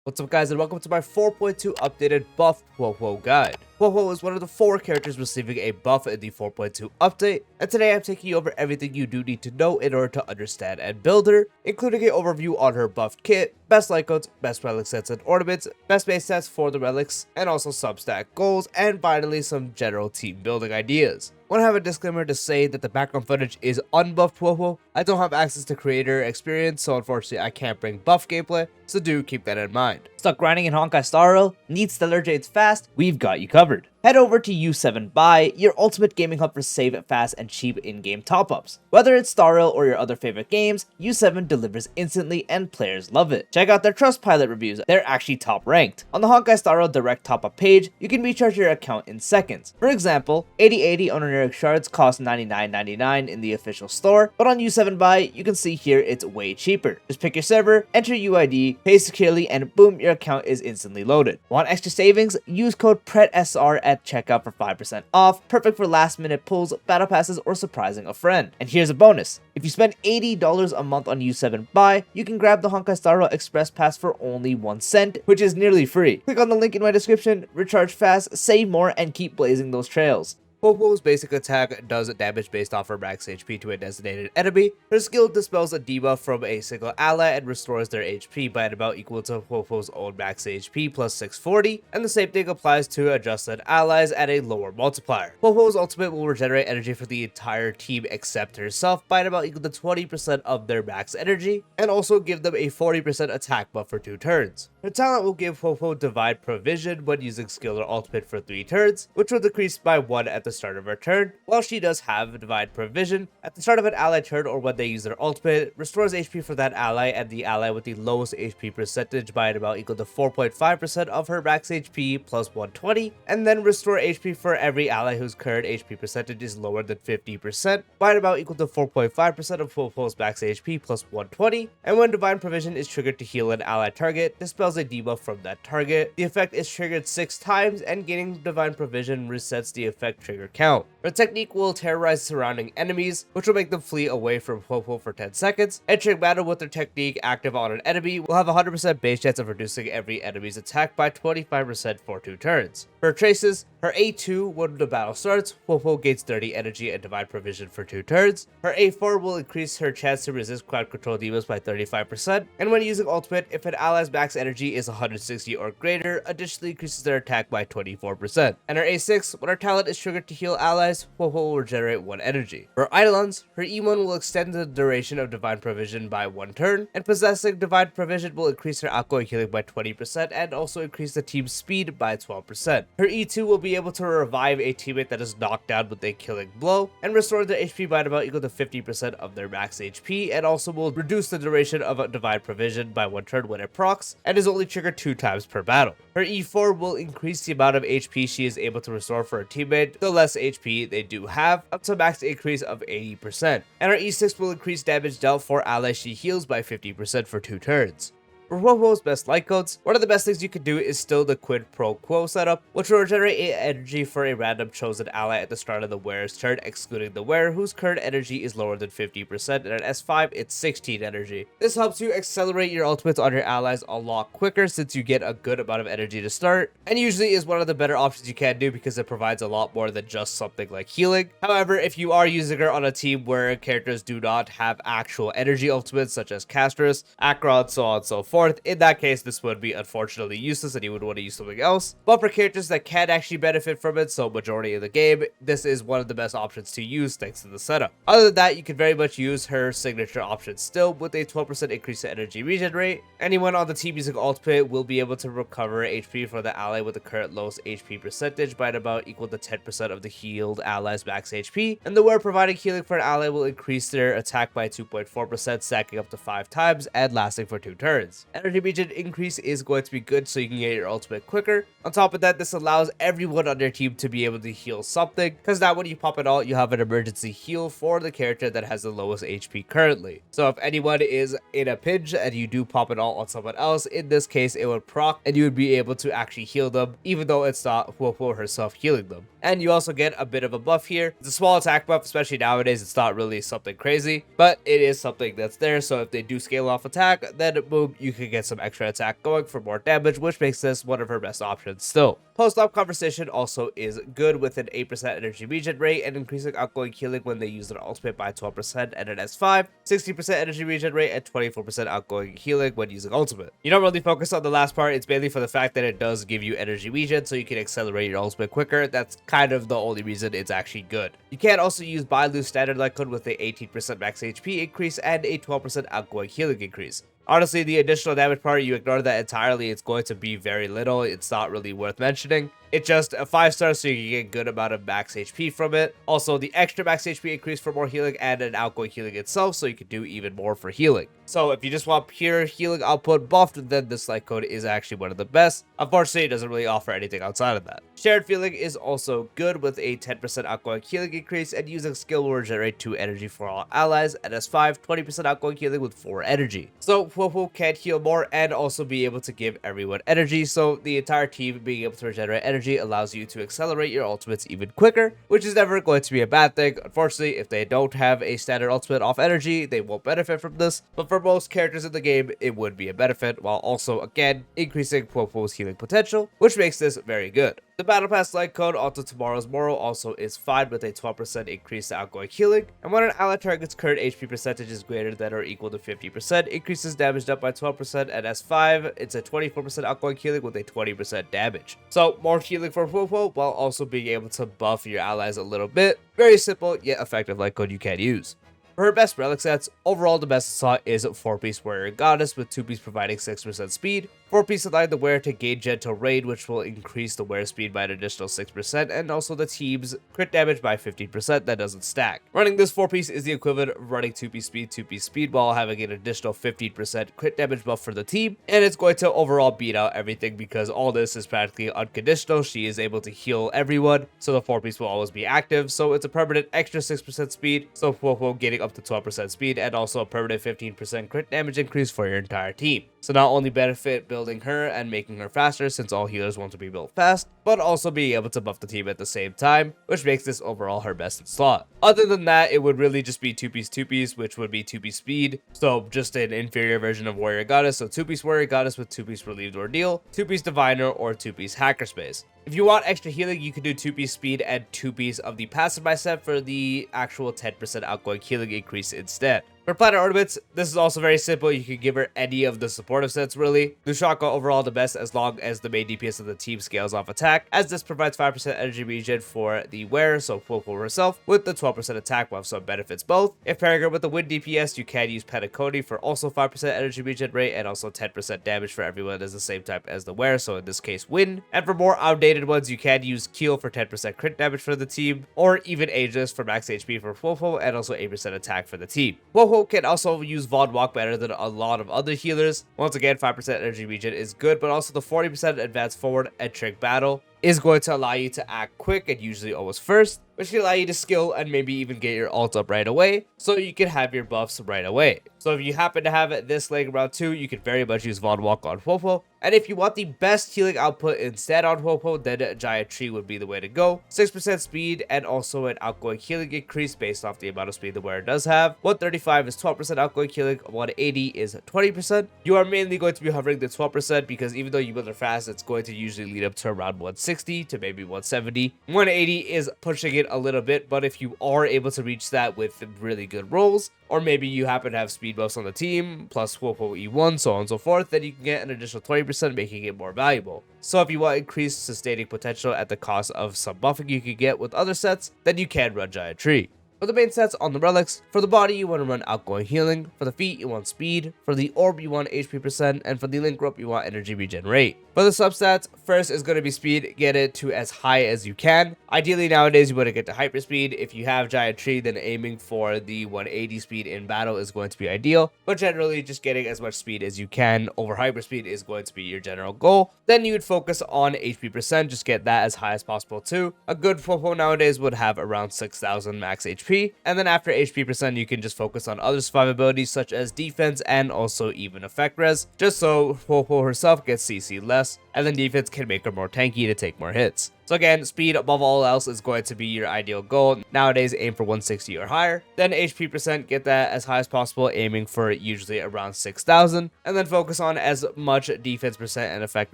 What's up guys, and welcome to my 4.2 updated buff Huohuo guide. Huohuo is one of the 4 characters receiving a buff in the 4.2 update, and today I'm taking you over everything you do need to know in order to understand and build her, including an overview on her buffed kit, best Lightcones, best Relic sets and ornaments, best Mainstats for the relics, and also Substat goals, and finally some general team building ideas. I want to have a disclaimer to say that the background footage is unbuffed Huohuo. I don't have access to creator experience, so unfortunately I can't bring buff gameplay, so do keep that in mind. Stuck grinding in Honkai Star Rail? Need stellar jades fast? We've got you covered. Head over to U7 Buy, your ultimate gaming hub for save fast and cheap in-game top-ups. Whether it's Star Rail or your other favorite games, U7 delivers instantly and players love it. Check out their Trustpilot reviews, they're actually top ranked. On the Honkai Star Rail direct top-up page, you can recharge your account in seconds. For example, 8080 Honorific shards cost $99.99 in the official store, but on U7 Buy, you can see here it's way cheaper. Just pick your server, enter UID, pay securely, and boom, your account is instantly loaded. Want extra savings? Use code PRETSR at checkout for 5% off, perfect for last minute pulls, battle passes, or surprising a friend. And here's a bonus. If you spend $80 a month on U7 Buy, you can grab the Honkai Star Rail Express Pass for only 1 cent, which is nearly free. Click on the link in my description, recharge fast, save more, and keep blazing those trails. Huohuo's basic attack does damage based off her max HP to a designated enemy. Her skill dispels a debuff from a single ally and restores their HP by an amount equal to Huohuo's own max HP plus 640, and the same thing applies to adjusted allies at a lower multiplier. Huohuo's ultimate will regenerate energy for the entire team except herself by an amount equal to 20% of their max energy, and also give them a 40% attack buff for 2 turns. Her talent will give Huohuo Divine Provision when using skill or ultimate for 3 turns, which will decrease by 1 at the start of her turn. While she does have Divine Provision, at the start of an ally turn or when they use their ultimate, restores HP for that ally and the ally with the lowest HP percentage by an amount equal to 4.5% of her max HP plus 120, and then restore HP for every ally whose current HP percentage is lower than 50% by an amount equal to 4.5% of Huohuo's max HP plus 120, and when Divine Provision is triggered to heal an ally target, dispels a debuff from that target. The effect is triggered 6 times, and gaining Divine Provision resets the effect trigger count. Her technique will terrorize surrounding enemies, which will make them flee away from Huohuo for 10 seconds. Entering battle with her technique active on an enemy will have a 100% base chance of reducing every enemy's attack by 25% for 2 turns. Her traces, her A2 when the battle starts, Huohuo gains 30 energy and Divine Provision for 2 turns. Her A4 will increase her chance to resist crowd control debuffs by 35%, and when using ultimate, if an ally's max energy is 160 or greater, additionally increases their attack by 24%. And her A6, when her talent is triggered to heal allies, Huohuo will regenerate 1 energy. For Eidolons, her E1 will extend the duration of Divine Provision by 1 turn, and possessing Divine Provision will increase her outgoing healing by 20% and also increase the team's speed by 12%. Her E2 will be able to revive a teammate that is knocked down with a killing blow, and restore their HP by about equal to 50% of their max HP, and also will reduce the duration of a Divine Provision by 1 turn when it procs, and is only triggered 2 times per battle. Her E4 will increase the amount of HP she is able to restore for a teammate, the less HP they do have, up to a max increase of 80%. And her E6 will increase damage dealt for allies she heals by 50% for 2 turns. For Huohuo's best Lightcones, one of the best things you can do is still the quid pro quo setup, which will regenerate energy for a random chosen ally at the start of the wearer's turn, excluding the wearer whose current energy is lower than 50%, and at S5 it's 16 energy. This helps you accelerate your ultimates on your allies a lot quicker since you get a good amount of energy to start, and usually is one of the better options you can do because it provides a lot more than just something like healing. However, if you are using her on a team where characters do not have actual energy ultimates such as Casters, Akron, so on and so forth, in that case, this would be unfortunately useless and you would want to use something else. But for characters that can actually benefit from it, so majority of the game, this is one of the best options to use thanks to the setup. Other than that, you can very much use her signature option still with a 12% increase in energy regen rate. Anyone on the team using ultimate will be able to recover HP for the ally with the current lowest HP percentage by about equal to 10% of the healed ally's max HP, and the wearer providing healing for an ally will increase their attack by 2.4%, stacking up to 5 times and lasting for 2 turns. Energy regen increase is going to be good so you can get your ultimate quicker. On top of that, this allows everyone on your team to be able to heal something, because now when you pop it all, you have an emergency heal for the character that has the lowest HP currently. So if anyone is in a pinch and you do pop it all on someone else, in this case it would proc and you would be able to actually heal them, even though it's not Huohuo herself healing them. And you also get a bit of a buff here. It's a small attack buff, especially nowadays. It's not really something crazy, but it is something that's there. So if they do scale off attack, then boom, you can can get some extra attack going for more damage, which makes this one of her best options still. Post-op Conversation also is good with an 8% energy regen rate and increasing outgoing healing when they use their ultimate by 12% and an S5, 60% energy regen rate, and 24% outgoing healing when using ultimate. You don't really focus on the last part, it's mainly for the fact that it does give you energy regen so you can accelerate your ultimate quicker. That's kind of the only reason it's actually good. You can also use Bailu standard Lightcone with a 18% max HP increase and a 12% outgoing healing increase. Honestly, the additional damage part, you ignore that entirely, it's going to be very little, it's not really worth mentioning. It's just a 5-star, so you can get a good amount of max HP from it. Also, the extra max HP increase for more healing and an outgoing healing itself, so you can do even more for healing. So if you just want pure healing output buffed, then this light code is actually one of the best. Unfortunately, it doesn't really offer anything outside of that. Shared Feeling is also good with a 10% outgoing healing increase and using skill will regenerate 2 energy for all allies, and S5, 20% outgoing healing with 4 energy. So Huohuo can heal more and also be able to give everyone energy, so the entire team being able to regenerate energy allows you to accelerate your ultimates even quicker, which is never going to be a bad thing. Unfortunately, if they don't have a standard ultimate off energy, they won't benefit from this, but for most characters in the game, it would be a benefit, while also, again, increasing Huohuo's healing potential, which makes this very good. The Battle Pass Light Code onto Tomorrow's Morrow also is fine with a 12% increase to outgoing healing, and when an ally target's current HP percentage is greater than or equal to 50%, increases damage up by 12%, and S5, it's a 24% outgoing healing with a 20% damage. So, more healing for Huohuo, while also being able to buff your allies a little bit. Very simple, yet effective light code you can use. For her best relic sets, overall the best slot is 4-piece Warrior Goddess with 2-piece providing 6% speed, 4-piece allowing the wearer to gain Gentle Raid, which will increase the wearer speed by an additional 6%, and also the team's crit damage by 15% that doesn't stack. Running this 4-piece is the equivalent of running 2-piece speed while having an additional 15% crit damage buff for the team, and it's going to overall beat out everything because all this is practically unconditional. She is able to heal everyone, so the 4-piece will always be active, so it's a permanent extra 6% speed, so Huohuo getting up to 12% speed, and also a permanent 15% crit damage increase for your entire team. So not only benefit building her and making her faster since all healers want to be built fast, but also being able to buff the team at the same time, which makes this overall her best slot. Other than that, it would really just be 2-piece, which would be 2-piece speed, so just an inferior version of Warrior Goddess, so 2-piece Warrior Goddess with 2-piece Relieved Ordeal, 2-piece Diviner, or 2-piece Hackerspace. If you want extra healing, you can do 2-piece speed and 2-piece of the passive set for the actual 10% outgoing healing increase instead. For Planar Ornaments, this is also very simple. You can give her any of the supportive sets, really. Lushaka overall the best as long as the main DPS of the team scales off attack, as this provides 5% energy regen for the wearer, so Huohuo herself, with the 12% attack buff, so it benefits both. If pairing her with the Wind DPS, you can use Penacony for also 5% energy regen rate and also 10% damage for everyone as the same type as the wearer, so in this case, Wind. And for more outdated ones, you can use Keel for 10% crit damage for the team, or even Aegis for max HP for Huohuo and also 8% attack for the team. Huohuo can also use Vaughn Walk better than a lot of other healers. Once again, 5% energy regen is good, but also the 40% advance forward and trick battle is going to allow you to act quick and usually always first, which can allow you to skill and maybe even get your ult up right away, so you can have your buffs right away. So if you happen to have it this late round 2, you can very much use Vaughn Walk on Huohuo. And if you want the best healing output instead on Huohuo, then Giant Tree would be the way to go. 6% speed and also an outgoing healing increase based off the amount of speed the wearer does have. 135 is 12% outgoing healing, 180 is 20%. You are mainly going to be hovering the 12% because even though you build her fast, it's going to usually lead up to around 160 to maybe 170. 180 is pushing it a little bit, but if you are able to reach that with really good rolls, or maybe you happen to have speed buffs on the team, plus Huohuo E1, so on and so forth, then you can get an additional 20%, making it more valuable. So if you want increased sustaining potential at the cost of some buffing you can get with other sets, then you can run Giant Tree. For the main sets on the relics, for the body you want to run outgoing healing, for the feet you want speed, for the orb you want HP percent, and for the link rope you want energy regen rate. For the substats, first is going to be speed, get it to as high as you can. Ideally nowadays you want to get to hyper speed. If you have Giant Tree, then aiming for the 180 speed in battle is going to be ideal, but generally just getting as much speed as you can over hyper speed is going to be your general goal. Then you would focus on HP percent, just get that as high as possible too. A good Huohuo nowadays would have around 6,000 max HP, and then after HP percent you can just focus on other survivabilities such as defense and also even effect res, just so Huohuo herself gets CC less, and then defense can make her more tanky to take more hits. So again, speed above all else is going to be your ideal goal. Nowadays, aim for 160 or higher. Then HP percent, get that as high as possible, aiming for usually around 6,000. And then focus on as much defense percent and effect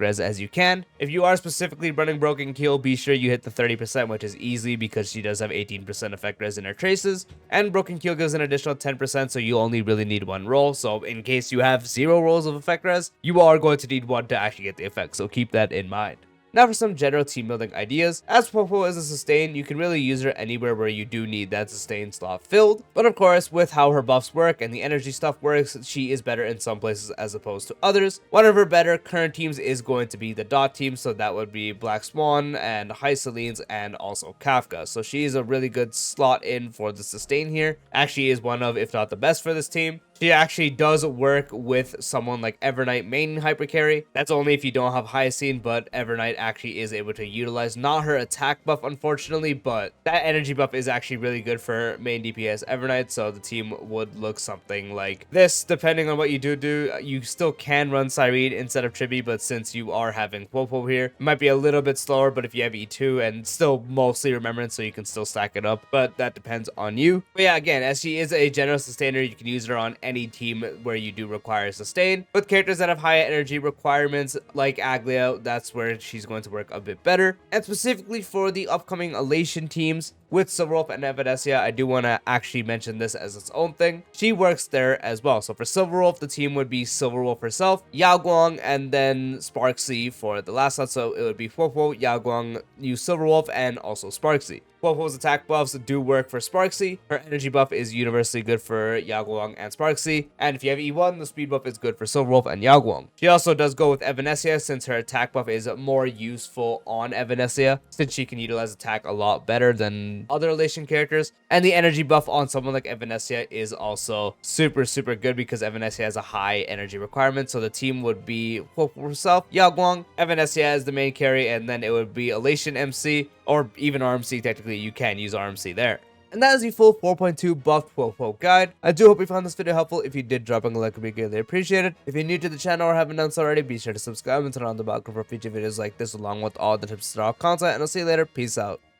res as you can. If you are specifically running Broken Keel, be sure you hit the 30%, which is easy because she does have 18% effect res in her traces. And Broken Keel gives an additional 10%, so you only really need one roll. So in case you have 0 rolls of effect res, you are going to need one to actually get the effect, so keep that in mind. Now for some general team building ideas. As Huohuo is a sustain, you can really use her anywhere where you do need that sustain slot filled. But of course, with how her buffs work and the energy stuff works, she is better in some places as opposed to others. One of her better current teams is going to be the Dot team, so that would be Black Swan and High Selines and also Kafka. So she is a really good slot in for the sustain here. Actually is one of, if not the best for this team. She actually does work with someone like Evernight main hyper carry. That's only if you don't have Hyacine, but Evernight actually is able to utilize not her attack buff, unfortunately, but that energy buff is actually really good for main DPS Evernight, so the team would look something like this. Depending on what you do, you still can run Cyrene instead of Chibi, but since you are having Huohuo here, it might be a little bit slower, but if you have E2 and still mostly Remembrance, so you can still stack it up, but that depends on you. But yeah, again, as she is a general sustainer, you can use her on any team where you do require sustain. With characters that have higher energy requirements like Aglia, that's where she's going to work a bit better. And specifically for the upcoming Elation teams, with Silverwolf and Evanescia, I do want to actually mention this as its own thing. She works there as well. So for Silverwolf, the team would be Silverwolf herself, Yaoguang, and then Sparksy for the last slot. So it would be Huohuo, Yaoguang, use Silverwolf, and also Sparksy. Huohuo's attack buffs do work for Sparksy. Her energy buff is universally good for Yaoguang and Sparksy. And if you have E1, the speed buff is good for Silverwolf and Yaoguang. She also does go with Evanescia since her attack buff is more useful on Evanescia, since she can utilize attack a lot better than other Elation characters. And the energy buff on someone like Evanescia is also super good because Evanescia has a high energy requirement. So the team would be Huohuo herself, Yaoguang, Evanescia as the main carry, and then it would be Elation MC, or even RMC. Technically you can use RMC there. And that is the full 4.2 buffed Huohuo guide. I do hope you found this video helpful. If you did, dropping a like would be greatly appreciated. If you're new to the channel or haven't done so already, be sure to subscribe and turn on the bell for future videos like this along with all the tips to all content. And I'll see you later. Peace out.